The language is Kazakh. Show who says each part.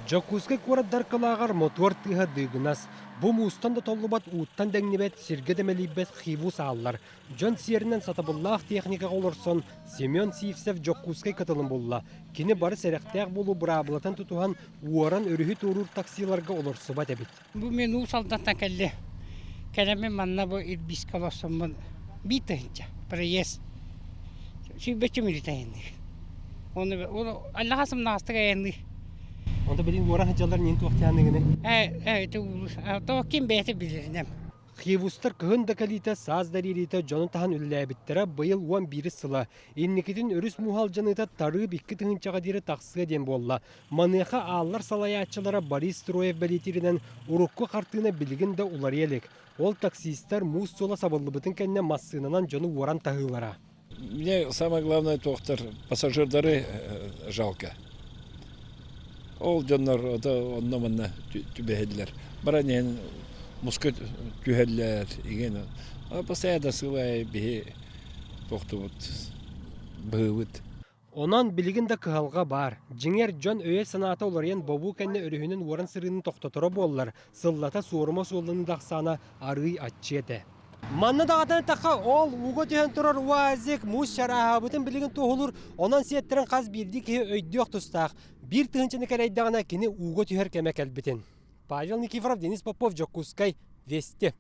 Speaker 1: Жакускай кураддар кылаагар мотор тыга дыгынас. Бу мустан да толлубат уттан дәңнебет сирге демелибет хиву сааллар. Жон сиеринен сатабыллах техника олорсон Семен Сивсев Жакускай катылым болла. Кини бары серектәк болу брабылатан тутухан уоран өрүхү турур таксиларга олорсубат эбит.
Speaker 2: Бу мен усалдаттан келли. Келеме манна бу ирбис колосомун битенче проезд. Шибече милитейни. Onu Allah'ım nasıl geldi?
Speaker 1: Onda bilin уоран хаҗалар нин туактяныгыны.
Speaker 2: То ким бете билирнем.
Speaker 1: Хивустар кыһын да калита саз даририта жонун тахан үлләбиттера быйыл 11 сыла. Инникитин өрүс мухал жаныта тары бикки тыгынчага дире таксыга ден болла. Маныха ааллар салаячылара Борис Строев белитиринен урукку картына билигин да улар елек. Ол таксистар мус сола сабыллыбытын кенне массынынан жону уоран тахылара.
Speaker 3: Мне самое главное, доктор, пассажирдары жалко. Ол жандар онноманна түбәһәдләр. Баранен мускат түһәлләр иген. Постоянно сылай бе доктор быгыт.
Speaker 1: Онан билигин да кыһалга бар. Жиңер жон өйе санаата оларыян бобу кенне өрүһүнүн уоран сырыны токтоторо боллар. Сыллата суурма суолланы даксана арый атчыете. Манна дағатан таққа ол уға түйен тұрар уазик мұз шарахабытын білігін тоғылыр, онан сиеттерін қаз білді ке өйдіоқ тұстақ. Bir тығынчыны кәрейдіғана кені уға түйер кәмек әлбітін. Павел Никифоров, Денис Попов, Жакускай, Вести.